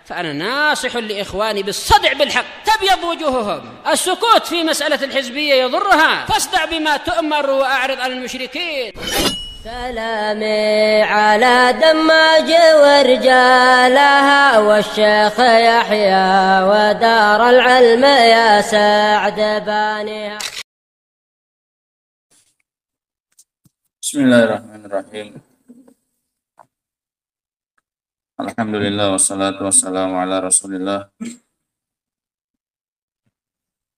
فأنا ناصح لإخواني بالصدع بالحق، تبيض وجوههم. السكوت في مسألة الحزبية يضرها، فاصدع بما تؤمر وأعرض عن المشركين. سلامي على دماج ورجالها والشيخ يحيى ودار العلم يا سعد بانيها. بسم الله الرحمن الرحيم. Alhamdulillah wassalatu wassalamu ala Rasulillah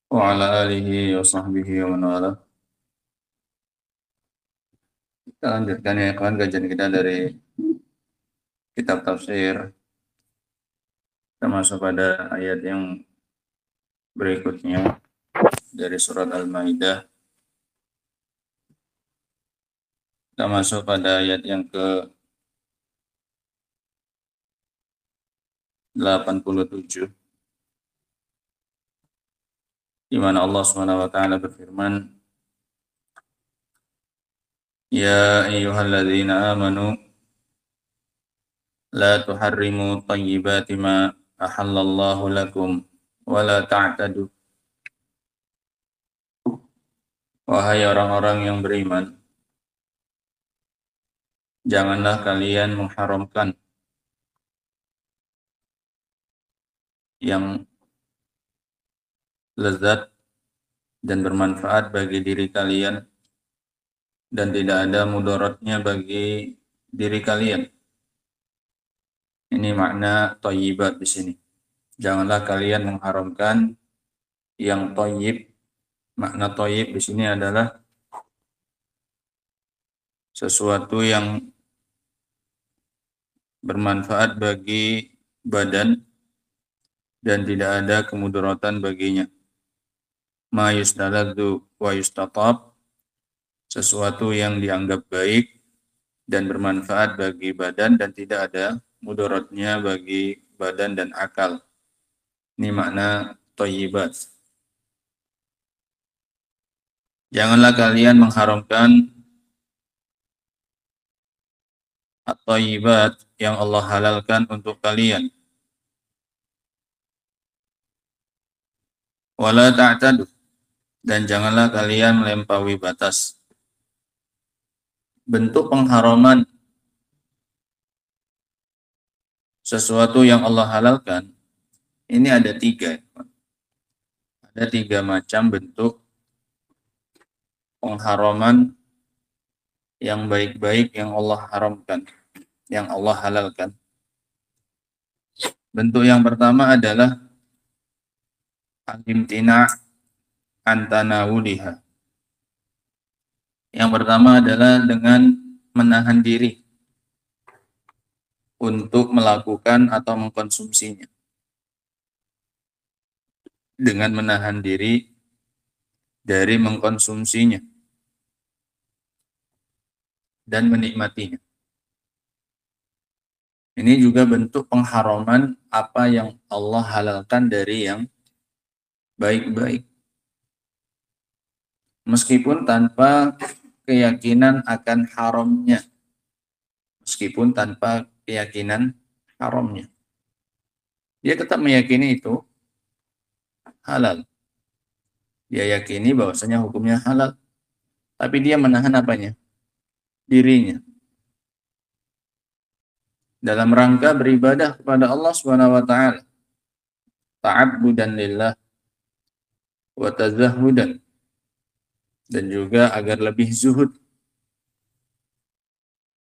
wa ala alihi wa sahbihi wa man wala. Kita lanjutkan ya kawan kajian kita dari kitab tafsir. Kita masuk pada ayat yang berikutnya dari surat Al-Maidah. Kita masuk pada ayat yang ke 87, di mana Allah Subhanahu wa taala berfirman, Ya ayyuhalladzina amanu la tuharrimu thayyibati ma ahallallahu lakum wa la ta'tadu. Wahai orang-orang yang beriman, janganlah kalian mengharamkan yang lezat dan bermanfaat bagi diri kalian dan tidak ada mudaratnya bagi diri kalian. Ini makna thayyibat di sini. Janganlah kalian mengharamkan yang thayyib. Makna thayyib di sini adalah sesuatu yang bermanfaat bagi badan dan tidak ada kemudaratan baginya. Ma yustaladzzu wa yustatab, sesuatu yang dianggap baik dan bermanfaat bagi badan dan tidak ada mudaratnya bagi badan dan akal. Ini makna thayyibat. Janganlah kalian mengharamkan at-thayyibat yang Allah halalkan untuk kalian. Wala ta'tadu, dan janganlah kalian melampaui batas. Bentuk pengharaman sesuatu yang Allah halalkan ini ada 3. Ada 3 macam bentuk pengharaman yang baik-baik yang Allah haramkan, yang Allah halalkan. Bentuk yang pertama adalah al-imtina' an tanawuliha. Yang pertama adalah dengan menahan diri untuk melakukan atau mengkonsumsinya. Dengan menahan diri dari mengkonsumsinya dan menikmatinya. Ini juga bentuk pengharaman apa yang Allah halalkan dari yang baik-baik. Meskipun tanpa keyakinan akan haramnya. Meskipun tanpa keyakinan haramnya. Dia tetap meyakini itu halal. Dia yakini bahwasanya hukumnya halal. Tapi dia menahan apanya? Dirinya. Dalam rangka beribadah kepada Allah Subhanahu wa taala. Ta'abbudan lillah wa tazahhudan, dan juga agar lebih zuhud.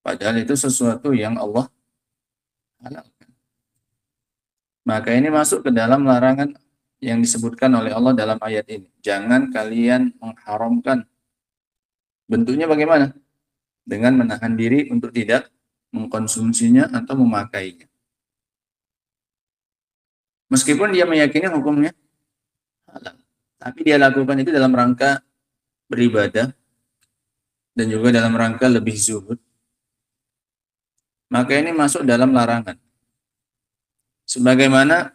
Padahal itu sesuatu yang Allah halalkan. Maka ini masuk ke dalam larangan yang disebutkan oleh Allah dalam ayat ini. Jangan kalian mengharamkan. Bentuknya bagaimana? Dengan menahan diri untuk tidak mengkonsumsinya atau memakainya. Meskipun dia meyakini hukumnya halal, tapi dia lakukan itu dalam rangka beribadah dan juga dalam rangka lebih zuhud, maka ini masuk dalam larangan. Sebagaimana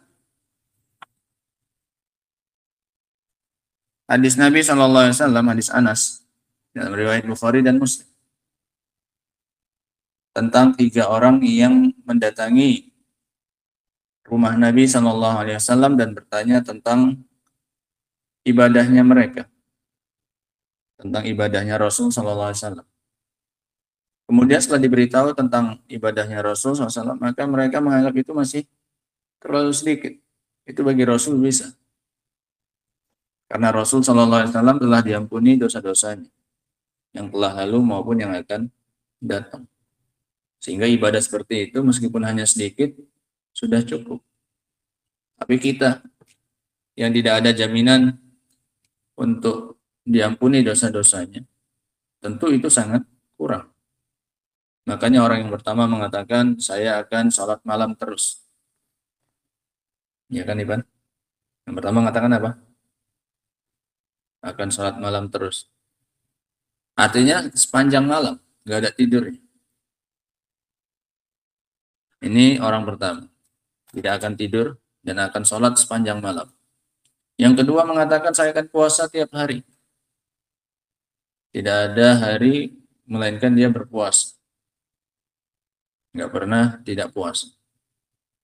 hadis Nabi SAW, hadis Anas dalam riwayat Bukhari dan Muslim, tentang 3 orang yang mendatangi rumah Nabi Shallallahu Alaihi Wasallam dan bertanya tentang ibadahnya mereka, tentang ibadahnya Rasul Shallallahu Alaihi Wasallam. Kemudian setelah diberitahu tentang ibadahnya Rasul SAW, maka mereka menganggap itu masih terlalu sedikit. Itu bagi Rasul bisa. Karena Rasul SAW telah diampuni dosa-dosanya, yang telah lalu maupun yang akan datang. Sehingga ibadah seperti itu meskipun hanya sedikit, sudah cukup. Tapi kita yang tidak ada jaminan untuk diampuni dosa-dosanya, tentu itu sangat kurang. Makanya orang yang pertama mengatakan, saya akan sholat malam terus. Ya kan, Iban? Yang pertama mengatakan apa? Akan sholat malam terus. Artinya sepanjang malam, nggak ada tidurnya. Ini orang pertama. Tidak akan tidur dan akan sholat sepanjang malam. Yang kedua mengatakan, saya akan puasa tiap hari. Tidak ada hari, melainkan dia berpuasa. Nggak pernah tidak puasa.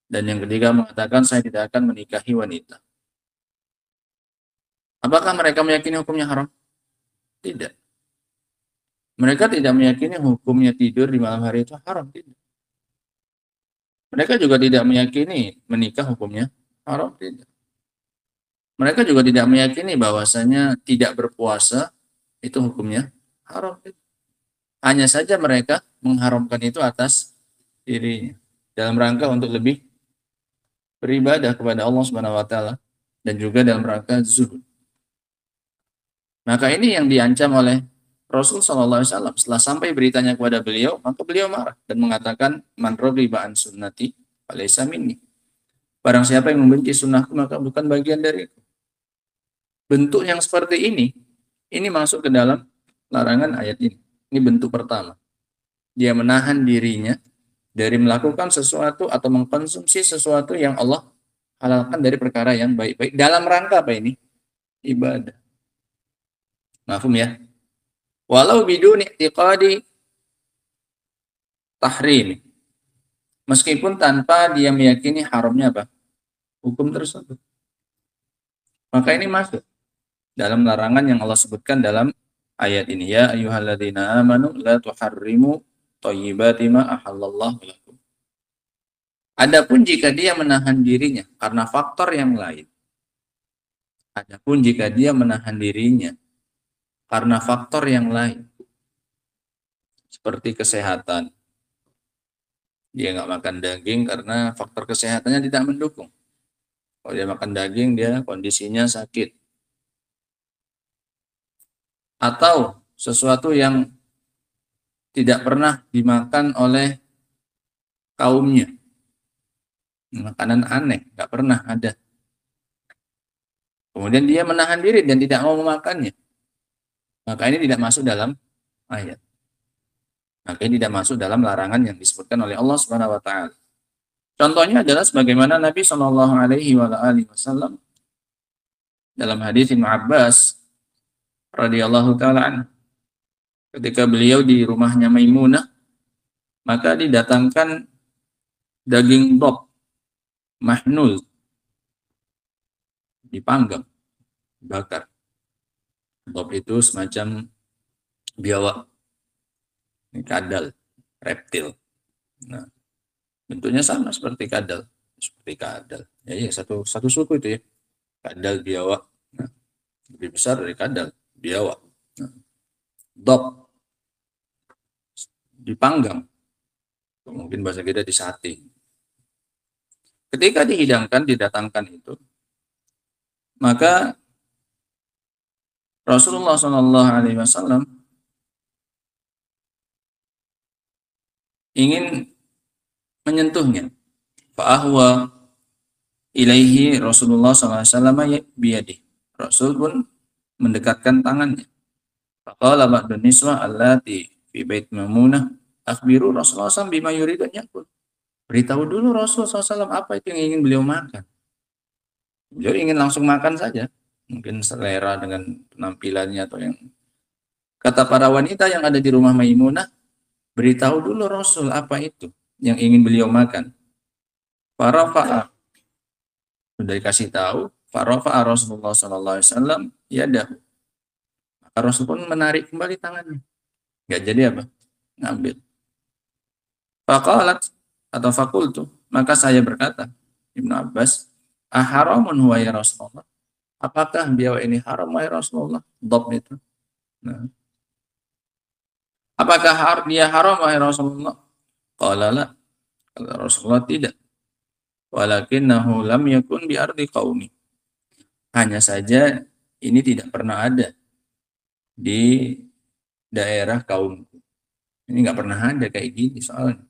Dan yang ketiga mengatakan, saya tidak akan menikahi wanita. Apakah mereka meyakini hukumnya haram? Tidak. Mereka tidak meyakini hukumnya tidur di malam hari itu haram. Tidak. Mereka juga tidak meyakini menikah hukumnya haram. Tidak. Mereka juga tidak meyakini bahwasanya tidak berpuasa itu hukumnya haram. Tidak. Hanya saja mereka mengharamkan itu atas dirinya dalam rangka untuk lebih beribadah kepada Allah Subhanahu wa taala dan juga dalam rangka zuhud. Maka ini yang diancam oleh Rasul sallallahu alaihi wasallam. Setelah sampai beritanya kepada beliau, maka beliau marah dan mengatakan, man raghiba an sunnati falaysa minni. Barang siapa yang membenci sunnahku maka bukan bagian dariku. Bentuk yang seperti ini masuk ke dalam larangan ayat ini. Ini bentuk pertama. Dia menahan dirinya dari melakukan sesuatu atau mengkonsumsi sesuatu yang Allah halalkan dari perkara yang baik-baik. Dalam rangka apa ini? Ibadah. Mafhum ya? Walau bidun i'tiqadi tahrim. Meskipun tanpa dia meyakini haramnya apa? Hukum tersebut. Maka ini masuk dalam larangan yang Allah sebutkan dalam ayat ini. Ya ayyuhalladzina amanu la tuharrimu thayyibati ma ahallallahu lakum. Adapun jika dia menahan dirinya karena faktor yang lain. Adapun jika dia menahan dirinya karena faktor yang lain. Seperti kesehatan. Dia nggak makan daging karena faktor kesehatannya tidak mendukung. Kalau dia makan daging, dia kondisinya sakit. Atau sesuatu yang tidak pernah dimakan oleh kaumnya. Makanan aneh, nggak pernah ada. Kemudian dia menahan diri dan tidak mau memakannya. Maka ini tidak masuk dalam ayat. Maka ini tidak masuk dalam larangan yang disebutkan oleh Allah Subhanahu wa taala. Contohnya adalah sebagaimana Nabi Shallallahu alaihi wasallam dalam hadis Ibnu Abbas radhiyallahu taala anhu, ketika beliau di rumahnya Maimunah, maka didatangkan daging dog mahnul, dipanggang, bakar. Dog itu semacam biawak, ini kadal, reptil. Nah, bentuknya sama seperti kadal, Ya, satu suku itu ya, kadal biawak. Nah, lebih besar dari kadal, biawak. Nah, dog dipanggang, mungkin bahasa kita disate. Ketika dihidangkan, didatangkan itu, maka Rasulullah SAW ingin menyentuhnya. Fa'ahwa ilaihi Rasulullah SAW biyadih. Rasul pun mendekatkan tangannya. Faqala ba'dun niswa allati fi bait Maimunah akhbiru Rasulullah SAW bima yuridu an yakul. Beritahu dulu Rasulullah SAW apa itu yang ingin beliau makan. Beliau ingin langsung makan saja. Mungkin selera dengan penampilannya atau yang. Kata para wanita yang ada di rumah Maimunah, beritahu dulu Rasul apa itu yang ingin beliau makan. Farafa'a Sudah dikasih tahu, farafa'a Rasulullah sallallahu alaihi wasallam yadahu. Maka Rasul pun menarik kembali tangannya. Enggak jadi apa? Ngambil. Faqalat atau fakultu, maka saya berkata, Ibnu Abbas, aharamun huwa ya Rasulullah? Apakah beliau ini haram ya Rasulullah? Dhab itu. Nah. Apakah dia haram ya Rasulullah? Qala la. Kata Rasulullah tidak. Walakinnahu lam yakun bi ardi qaumi. Hanya saja ini tidak pernah ada di daerah kaumku. Ini nggak pernah ada kayak gini soalnya.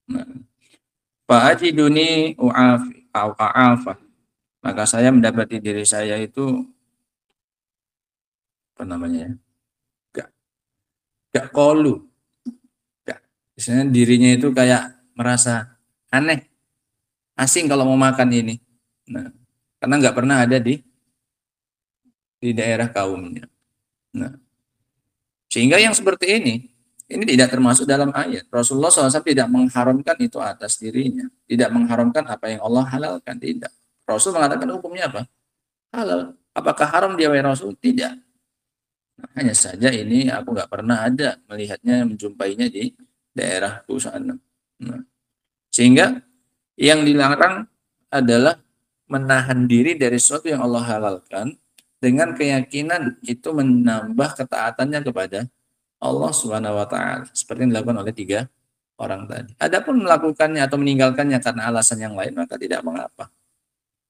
Nah, fa'ajiduni u'afa. Maka saya mendapati diri saya itu apa namanya ya? Gak kolu. Gak. Misalnya dirinya itu kayak merasa aneh, asing kalau mau makan ini. Nah, karena nggak pernah ada di daerah kaumnya. Nah, sehingga yang seperti ini tidak termasuk dalam ayat. Rasulullah SAW tidak mengharamkan itu atas dirinya. Tidak mengharamkan apa yang Allah halalkan. Tidak. Rasul mengatakan hukumnya apa? Halal. Apakah haram dia wahai Rasul? Tidak. Nah, hanya saja ini aku nggak pernah ada melihatnya, menjumpainya di daerahku sana. Nah, sehingga yang dilarang adalah menahan diri dari sesuatu yang Allah halalkan dengan keyakinan itu menambah ketaatannya kepada Allah Subhanahu wa taala, seperti yang dilakukan oleh 3 orang tadi. Adapun melakukannya atau meninggalkannya karena alasan yang lain, maka tidak mengapa.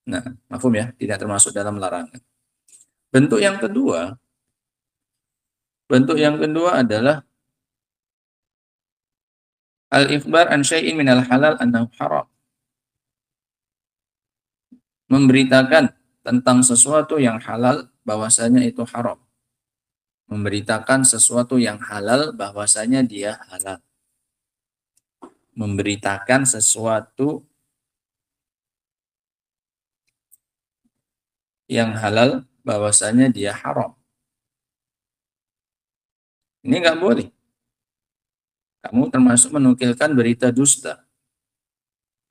Nah, mafhum ya, tidak termasuk dalam larangan. Bentuk yang kedua adalah al-ikhbar an syai'in minal halal annahu haram. Memberitakan tentang sesuatu yang halal bahwasanya itu haram. Memberitakan sesuatu yang halal bahwasanya dia halal. Memberitakan sesuatu yang halal bahwasanya dia haram. Ini nggak boleh. Kamu termasuk menukilkan berita dusta.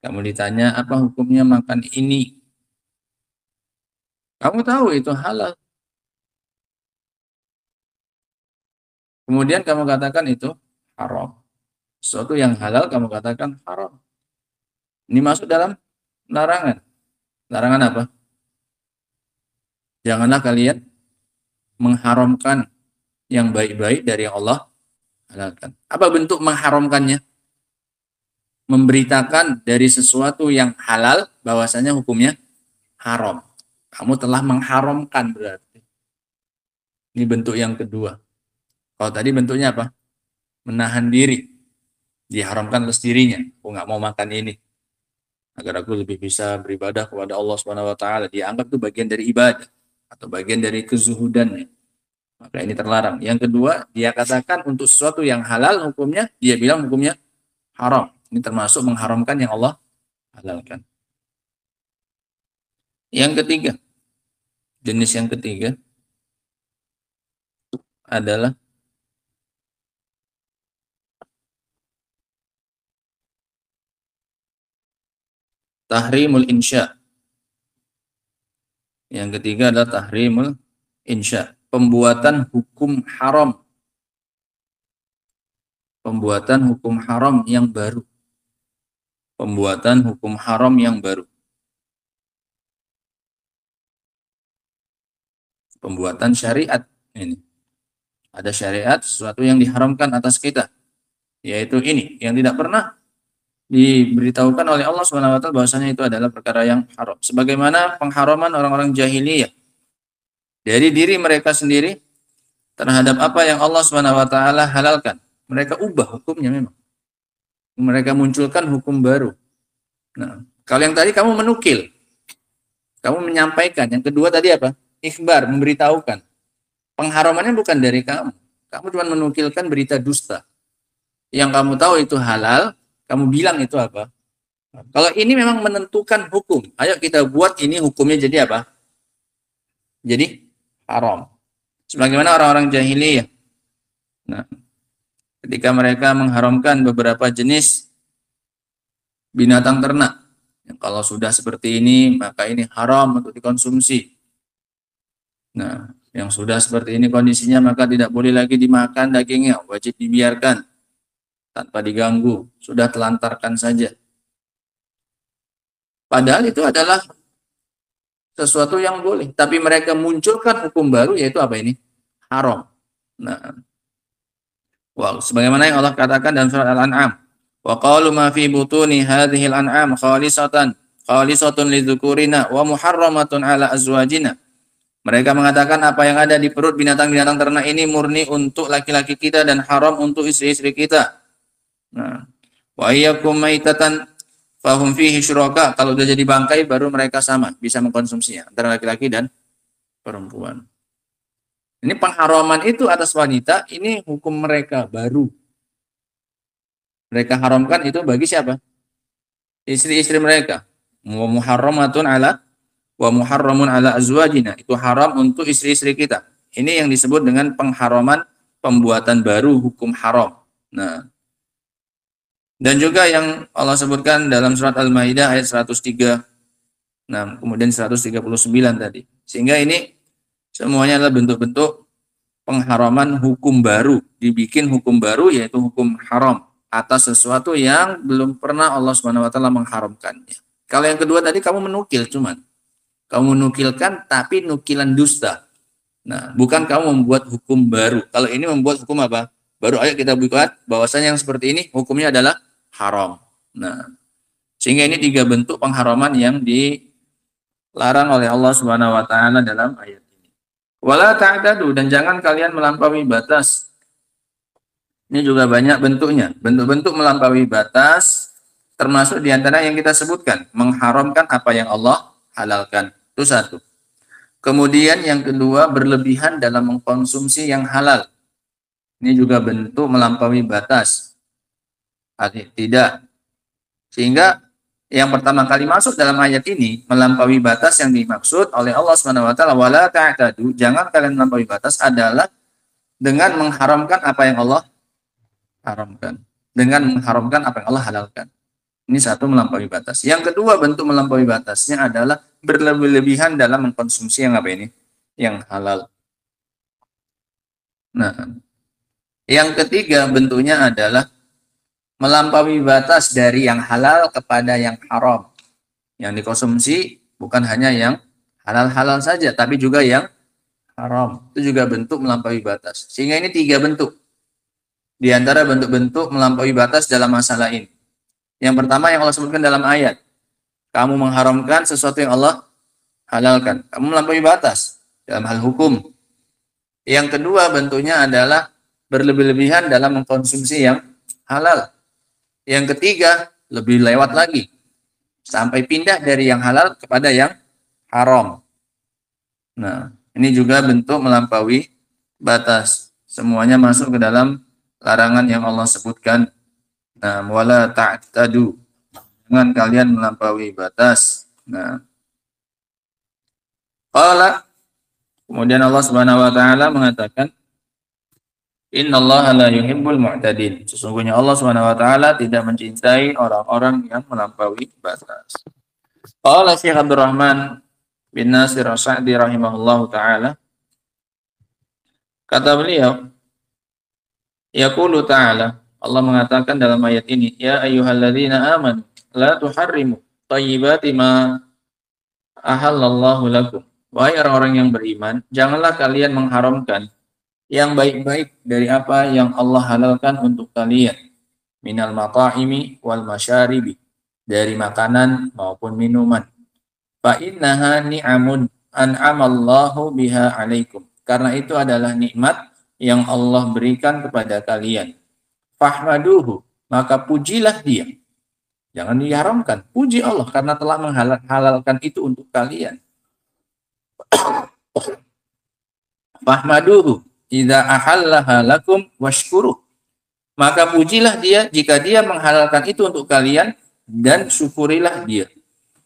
Kamu ditanya apa hukumnya makan ini. Kamu tahu itu halal. Kemudian kamu katakan itu haram. Sesuatu yang halal kamu katakan haram. Ini masuk dalam larangan. Larangan apa? Janganlah kalian mengharamkan yang baik-baik dari yang Allah halalkan. Apa bentuk mengharamkannya? Memberitakan dari sesuatu yang halal bahwasanya hukumnya haram. Kamu telah mengharamkan berarti. Ini bentuk yang kedua. Kalau tadi bentuknya apa? Menahan diri. Diharamkan atas dirinya. Aku nggak mau makan ini. Agar aku lebih bisa beribadah kepada Allah Subhanahu wa taala. Dia anggap itu bagian dari ibadah atau bagian dari kezuhudannya. Maka ini terlarang. Yang kedua, dia katakan untuk sesuatu yang halal hukumnya, dia bilang hukumnya haram. Ini termasuk mengharamkan yang Allah halalkan. Yang ketiga, jenis yang ketiga adalah tahrimul insya. Yang ketiga adalah tahrimul insya. Pembuatan hukum haram. Pembuatan hukum haram yang baru. Pembuatan hukum haram yang baru. Pembuatan syariat ini. Ada syariat, sesuatu yang diharamkan atas kita. Yaitu ini, yang tidak pernah diberitahukan oleh Allah Subhanahu wa taala bahwasanya itu adalah perkara yang haram. Sebagaimana pengharaman orang-orang jahiliyah dari diri mereka sendiri terhadap apa yang Allah Subhanahu wa taala halalkan. Mereka ubah hukumnya memang. Mereka munculkan hukum baru. Nah, kalau yang tadi kamu menukil, kamu menyampaikan. Yang kedua tadi apa? Ikhbar, memberitahukan. Pengharamannya bukan dari kamu. Kamu cuma menukilkan berita dusta. Yang kamu tahu itu halal, kamu bilang itu apa? Kalau ini memang menentukan hukum. Ayo kita buat ini hukumnya jadi apa? Jadi haram. Sebagaimana orang-orang jahiliyah. Nah, ketika mereka mengharamkan beberapa jenis binatang ternak. Kalau sudah seperti ini, maka ini haram untuk dikonsumsi. Nah, yang sudah seperti ini kondisinya, maka tidak boleh lagi dimakan dagingnya, wajib dibiarkan tanpa diganggu, sudah telantarkan saja. Padahal itu adalah sesuatu yang boleh, tapi mereka munculkan hukum baru, yaitu apa ini? Haram. Nah, sebagaimana yang Allah katakan dalam surat Al-An'am, wa qalu ma fi butuni hadhil an'am khalisatun lidzukurina wa muharramatun ala azwajina. Mereka mengatakan apa yang ada di perut binatang-binatang ternak ini murni untuk laki-laki kita dan haram untuk istri-istri kita. Nah, wa iyyakum maitatan fahum fihi syuraka. Kalau sudah jadi bangkai baru mereka sama, bisa mengkonsumsinya antara laki-laki dan perempuan. Ini pengharaman itu atas wanita, ini hukum mereka baru. Mereka haramkan itu bagi siapa? Istri-istri mereka. Wa muharramatun ala wa muharramun ala azwajina, itu haram untuk istri-istri kita. Ini yang disebut dengan pengharaman pembuatan baru hukum haram. Nah, dan juga yang Allah sebutkan dalam surat Al-Maidah ayat 103, nah, kemudian 139 tadi. Sehingga ini semuanya adalah bentuk-bentuk pengharaman hukum baru, dibikin hukum baru yaitu hukum haram atas sesuatu yang belum pernah Allah Subhanahu wa taala mengharamkannya. Kalau yang kedua tadi kamu menukil, kamu menukilkan tapi nukilan dusta. Nah, bukan kamu membuat hukum baru. Kalau ini membuat hukum apa? Baru ayo kita buat bahwasanya yang seperti ini hukumnya adalah haram. Nah, sehingga ini 3 bentuk pengharaman yang dilarang oleh Allah Subhanahu wa taala dalam ayat ini. Wala ta'tadu, dan jangan kalian melampaui batas. Ini juga banyak bentuknya. Bentuk-bentuk melampaui batas termasuk diantara yang kita sebutkan, mengharamkan apa yang Allah halalkan. Itu satu. Kemudian yang kedua, berlebihan dalam mengkonsumsi yang halal. Ini juga bentuk melampaui batas. Tidak. Sehingga yang pertama kali masuk dalam ayat ini, melampaui batas yang dimaksud oleh Allah Subhanahu wa taala, wala ta'tadu, jangan kalian melampaui batas, adalah dengan mengharamkan apa yang Allah haramkan. Dengan mengharamkan apa yang Allah halalkan. Ini satu, melampaui batas. Yang kedua bentuk melampaui batasnya adalah berlebihan dalam mengkonsumsi yang apa ini? Yang halal. Nah, yang ketiga bentuknya adalah melampaui batas dari yang halal kepada yang haram. Yang dikonsumsi bukan hanya yang halal-halal saja, tapi juga yang haram. Itu juga bentuk melampaui batas. Sehingga ini 3 bentuk. Di antara bentuk-bentuk melampaui batas dalam masalah ini. Yang pertama yang Allah sebutkan dalam ayat. Kamu mengharamkan sesuatu yang Allah halalkan. Kamu melampaui batas dalam hal hukum. Yang kedua bentuknya adalah berlebih-lebihan dalam mengkonsumsi yang halal. Yang ketiga, lebih lewat lagi. Sampai pindah dari yang halal kepada yang haram. Nah, ini juga bentuk melampaui batas. Semuanya masuk ke dalam larangan yang Allah sebutkan. Nah, wala ta'tadu. Jangan kalian melampaui batas. Nah, qala, kemudian Allah Subhanahu wa taala mengatakan, innallaha la yuhibbul mu'tadin. Sesungguhnya Allah Subhanahu wa taala tidak mencintai orang-orang yang melampaui batas. Qala Syekh Abdurrahman bin Nasir As-Sa'di rahimahullahu taala, kata beliau, yaqulu ta'ala, Allah mengatakan dalam ayat ini, ya ayyuhalladzina amanu la tuharrimu thayyibati ma ahallallahu lakum. Wahai orang-orang yang beriman, janganlah kalian mengharamkan yang baik-baik dari apa yang Allah halalkan untuk kalian. Minal mata'imi wal masyaribi, dari makanan maupun minuman. Fa innaha ni'amun an'amallahu biha alaikum. Karena itu adalah nikmat yang Allah berikan kepada kalian. Fahmaduhu, maka pujilah dia. Jangan diharamkan, puji Allah karena telah menghalalkan itu untuk kalian. Fahmaduhu idza ahallaha lakum washkuru, maka pujilah dia jika dia menghalalkan itu untuk kalian dan syukurilah dia.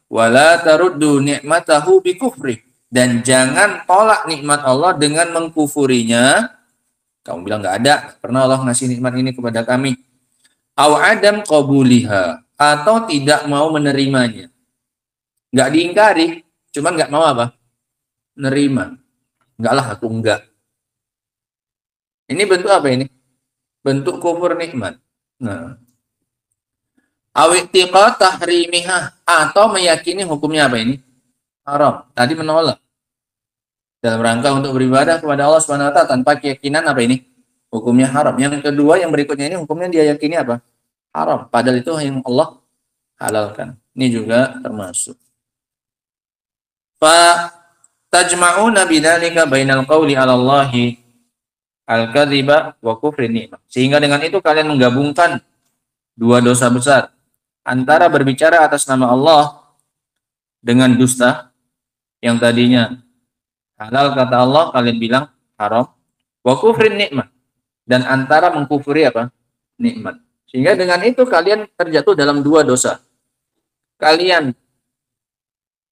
Wala taruddu ni'matahu bikufri, dan jangan tolak nikmat Allah dengan mengkufurinya. Kamu bilang nggak ada, pernah Allah ngasih nikmat ini kepada kami. Aw adam qabuliha, atau tidak mau menerimanya. Nggak diingkari, cuman nggak mau apa? Nerima. Enggak lah, aku enggak. Ini bentuk apa ini? Bentuk kufur nikmat. Nah, awittiqa tahrimiha, atau meyakini hukumnya apa ini? Haram. Tadi menolak dalam rangka untuk beribadah kepada Allah Subhanahu wa taala tanpa keyakinan apa ini? Hukumnya haram. Yang kedua yang berikutnya ini hukumnya dia yakini apa? Haram. Padahal itu yang Allah halalkan. Ini juga termasuk. Fa tajma'una bidzalika bainal qawli 'ala Allahi al-kadhiba wa kufri nikmah. Sehingga dengan itu kalian menggabungkan dua dosa besar, antara berbicara atas nama Allah dengan dusta, yang tadinya halal kata Allah kalian bilang haram, wa kufri nikmah, dan antara mengkufuri apa? Nikmat. Sehingga dengan itu kalian terjatuh dalam dua dosa. Kalian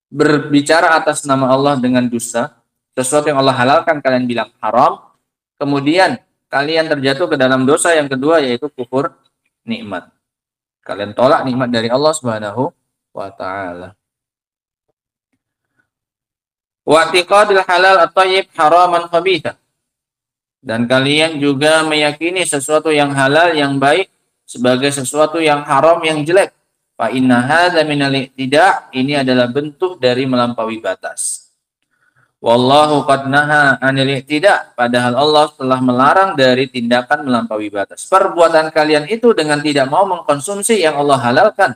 berbicara atas nama Allah dengan dusta, sesuatu yang Allah halalkan kalian bilang haram. Kemudian kalian terjatuh ke dalam dosa yang kedua, yaitu kufur nikmat. Kalian tolak nikmat dari Allah Subhanahu wa taala. Wa i'tiqadil halal at-thayyib haraman khabitha. Dan kalian juga meyakini sesuatu yang halal yang baik sebagai sesuatu yang haram yang jelek. Fa inna hadza minal i'tida', ini adalah bentuk dari melampaui batas. Wallahu qad naha 'anil i'tida', padahal Allah telah melarang dari tindakan melampaui batas. Perbuatan kalian itu dengan tidak mau mengkonsumsi yang Allah halalkan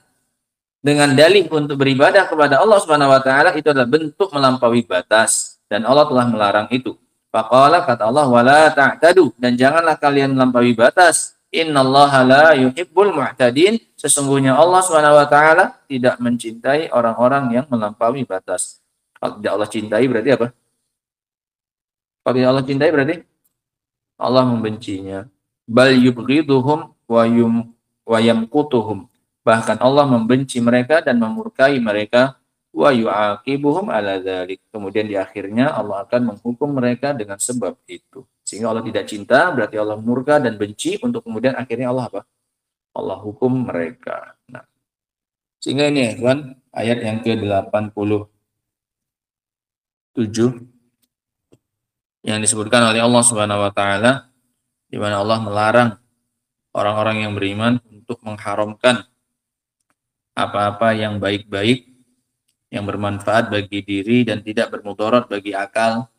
dengan dalih untuk beribadah kepada Allah Subhanahu wa taala, itu adalah bentuk melampaui batas dan Allah telah melarang itu. Faqala, kata Allah, wala ta'tadu, dan janganlah kalian melampaui batas. Innallaha la yuhibbul mu'tadin, sesungguhnya Allah Subhanahu wa taala tidak mencintai orang-orang yang melampaui batas. Kalau tidak Allah cintai berarti apa? Kalau tidak Allah cintai berarti Allah membencinya. Bal yubghiduhum wa yamqutuhum, bahkan Allah membenci mereka dan memurkai mereka. Wa yu'aqibuhum ala dzalik, kemudian di akhirnya Allah akan menghukum mereka dengan sebab itu. Sehingga Allah tidak cinta berarti Allah murka dan benci, untuk kemudian akhirnya Allah apa? Allah hukum mereka. Nah, sehingga ini ya kan ayat yang ke-87 yang disebutkan oleh Allah Subhanahu wa taala, di mana Allah melarang orang-orang yang beriman untuk mengharamkan apa-apa yang baik-baik, yang bermanfaat bagi diri dan tidak bermudarat bagi akal.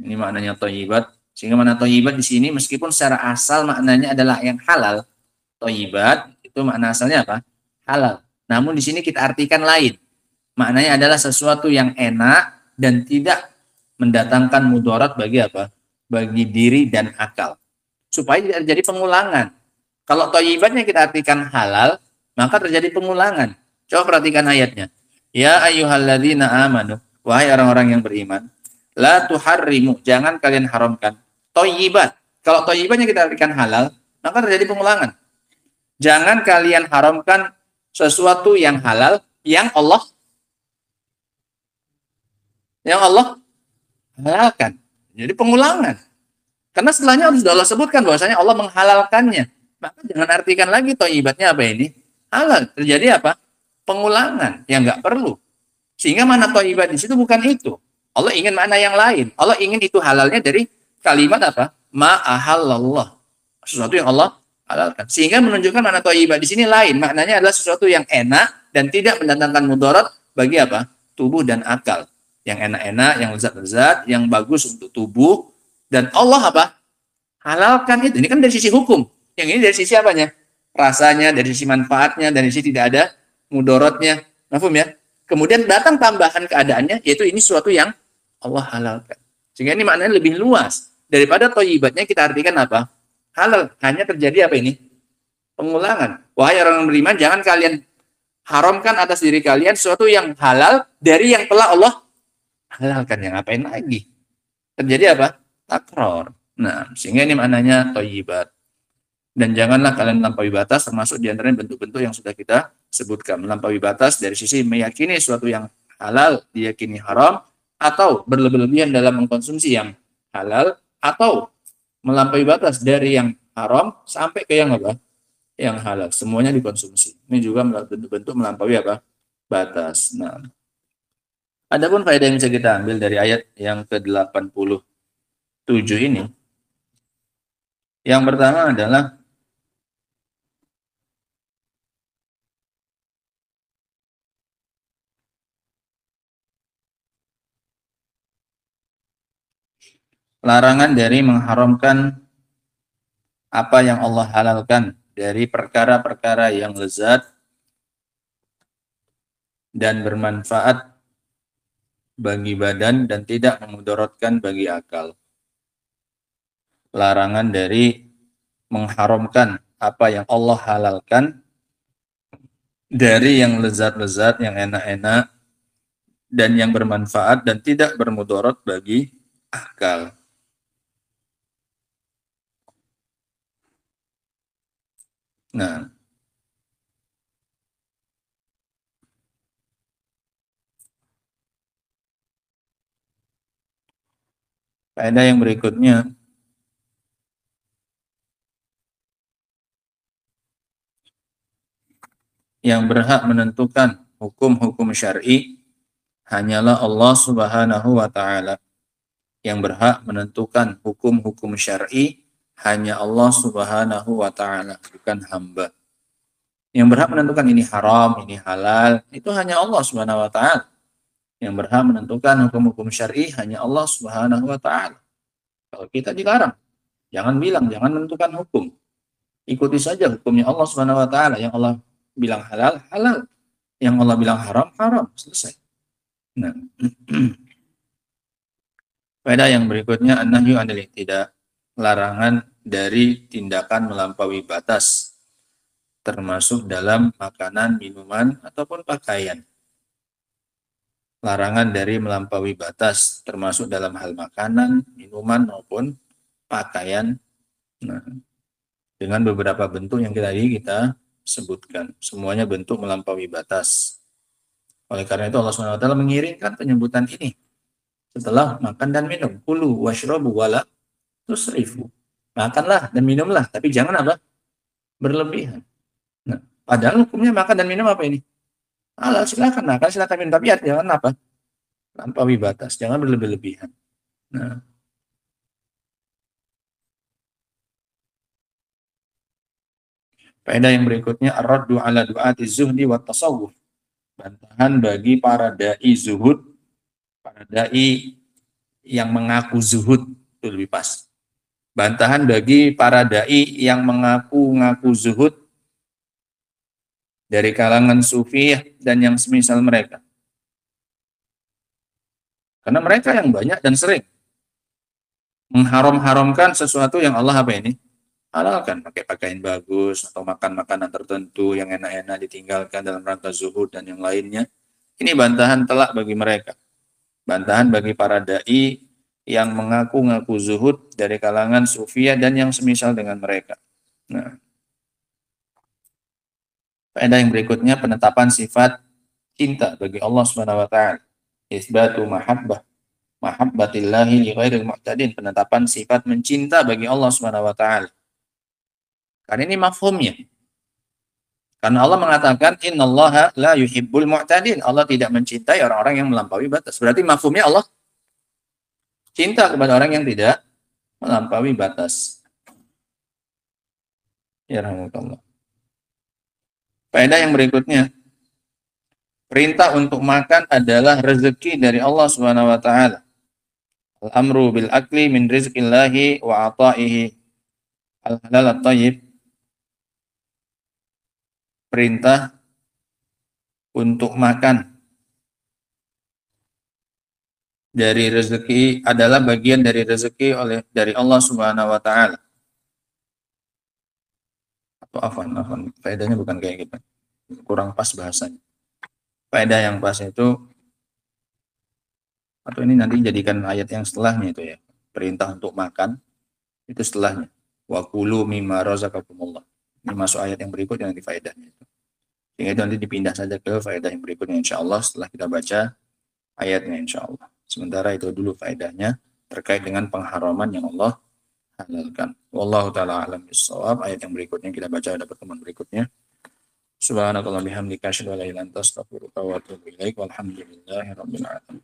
Ini maknanya thayyibat. Sehingga makna thayyibat di sini meskipun secara asal maknanya adalah yang halal, thayyibat itu makna asalnya apa? Halal. Namun di sini kita artikan lain. Maknanya adalah sesuatu yang enak dan tidak mendatangkan mudarat bagi apa? Bagi diri dan akal. Supaya tidak terjadi pengulangan. Kalau thayyibatnya kita artikan halal, maka terjadi pengulangan. Coba perhatikan ayatnya. Ya ayyuhalladzina amanu, wahai orang-orang yang beriman, la tuharrimu, jangan kalian haramkan thayyibat. Kalau thayyibatnya kita artikan halal, maka terjadi pengulangan. Jangan kalian haramkan sesuatu yang halal yang Allah halalkan. Jadi pengulangan. Karena setelahnya sudah Allah sebutkan bahwasanya Allah menghalalkannya. Maka jangan artikan lagi thayyibatnya apa ini? Halal. Terjadi apa? Pengulangan yang nggak perlu. Sehingga mana thayyibat di situ bukan itu. Allah ingin makna yang lain. Allah ingin itu halalnya dari kalimat apa? Ma ahallallah. Sesuatu yang Allah halalkan. Sehingga menunjukkan makna thayyibat di sini lain. Maknanya adalah sesuatu yang enak dan tidak mendatangkan mudarat bagi apa? Tubuh dan akal. Yang enak-enak, yang lezat-lezat, yang bagus untuk tubuh, dan Allah apa? Halalkan itu. Ini kan dari sisi hukum. Yang ini dari sisi apanya? Rasanya, dari sisi manfaatnya, dari sisi tidak ada mudaratnya. Mafhum ya? Kemudian datang tambahan keadaannya, yaitu ini sesuatu yang Allah halalkan. Sehingga ini maknanya lebih luas daripada thayyibatnya kita artikan apa? Halal. Hanya terjadi apa ini? Pengulangan. Wahai orang beriman, jangan kalian haramkan atas diri kalian sesuatu yang halal dari yang telah Allah halalkan. Yang ngapain lagi? Terjadi apa? Takror. Nah, sehingga ini maknanya thayyibat. Dan janganlah kalian melampaui batas, termasuk diantaranya bentuk-bentuk yang sudah kita sebutkan. Melampaui batas dari sisi meyakini sesuatu yang halal diyakini haram, atau berlebihan dalam mengkonsumsi yang halal, atau melampaui batas dari yang haram sampai ke yang apa? Yang halal. Semuanya dikonsumsi. Ini juga bentuk-bentuk melampaui apa? Batas. Nah, Adapun faedah yang bisa kita ambil dari ayat yang ke-87 ini, yang pertama adalah larangan dari mengharamkan apa yang Allah halalkan dari perkara-perkara yang lezat dan bermanfaat bagi badan dan tidak memudaratkan bagi akal. Larangan dari mengharamkan apa yang Allah halalkan dari yang lezat-lezat, yang enak-enak, dan yang bermanfaat dan tidak bermudarat bagi akal. Nah, faedah yang berikutnya, yang berhak menentukan hukum-hukum syar'i hanyalah Allah Subhanahu wa taala. Yang berhak menentukan hukum-hukum syar'i hanya Allah Subhanahu wa taala, bukan hamba. Yang berhak menentukan ini haram, ini halal, itu hanya Allah Subhanahu wa taala. Yang berhak menentukan hukum-hukum syar'i hanya Allah Subhanahu wa taala. Kalau kita dilarang, jangan bilang, jangan menentukan hukum. Ikuti saja hukumnya Allah Subhanahu wa taala. Yang Allah bilang halal, halal. Yang Allah bilang haram, haram. Selesai. Nah, faedah yang berikutnya, an-nahyu 'anil i'tida', larangan dari tindakan melampaui batas, termasuk dalam makanan, minuman, ataupun pakaian. Larangan dari melampaui batas, termasuk dalam hal makanan, minuman, maupun pakaian. Nah, dengan beberapa bentuk yang tadi kita sebutkan. Semuanya bentuk melampaui batas. Oleh karena itu Allah SWT mengiringkan penyebutan ini setelah makan dan minum. Kulu washrabu wala tusrifu. Makanlah dan minumlah, tapi jangan apa? Berlebihan. Nah, padahal hukumnya makan dan minum apa ini? Halal, silakan makan, silakan minum, tapi jangan apa? Lampaui batas, jangan berlebih-lebihan. Nah, faedah yang berikutnya, ar-raddu ala du'ati zuhdi wa tasawuf. Bantahan bagi para dai zuhud, para dai yang mengaku zuhud, itu lebih pas. Bantahan bagi para dai yang mengaku-ngaku zuhud dari kalangan sufi dan yang semisal mereka. Karena mereka yang banyak dan sering mengharam-haramkan sesuatu yang Allah apa ini? Halalkan, pakai pakaian bagus atau makan makanan tertentu yang enak-enak ditinggalkan dalam rangka zuhud dan yang lainnya. Ini bantahan telak bagi mereka. Bantahan bagi para dai yang mengaku-ngaku zuhud dari kalangan sufia dan yang semisal dengan mereka. Nah, faedah yang berikutnya, penetapan sifat cinta bagi Allah Subhanahu wa taala. Isbatu mahabbatillahi li ghairil mu'tadin, penetapan sifat mencinta bagi Allah Subhanahu wa taala. Karena ini mafhumnya. Karena Allah mengatakan innallaha la yuhibbul mu'tadin. Allah tidak mencintai orang-orang yang melampaui batas. Berarti mafhumnya Allah cinta kepada orang yang tidak melampaui batas. Ya rahmatullah. Faedah yang berikutnya, perintah untuk makan adalah rezeki dari Allah Subhanahu wa taala. Al-amru bil akli min rizqillahi wa ata'ihi al-halal at-thayyib. Perintah untuk makan dari rezeki adalah bagian dari rezeki dari Allah Subhanahu wa taala. Atau afan, faedahnya bukan kayak gitu. Kurang pas bahasanya. Faedah yang pas itu, atau ini nanti jadikan ayat yang setelahnya itu ya. Perintah untuk makan itu setelahnya. Wa kulu mimma razaqakumullah. Ini masuk ayat yang berikutnya nanti faedahnya itu. Sehingga itu nanti dipindah saja ke faedah yang berikutnya insyaallah setelah kita baca ayatnya insyaallah. Sementara itu dulu faedahnya terkait dengan pengharaman yang Allah halalkan. Wallahu taala alam bissawab. Ayat yang berikutnya kita baca pada pertemuan berikutnya. Subhanakallah bihamdika asyhadu an la ilaha illa anta astaghfiruka wa atubu ilaik. Walhamdulillahirabbil alamin.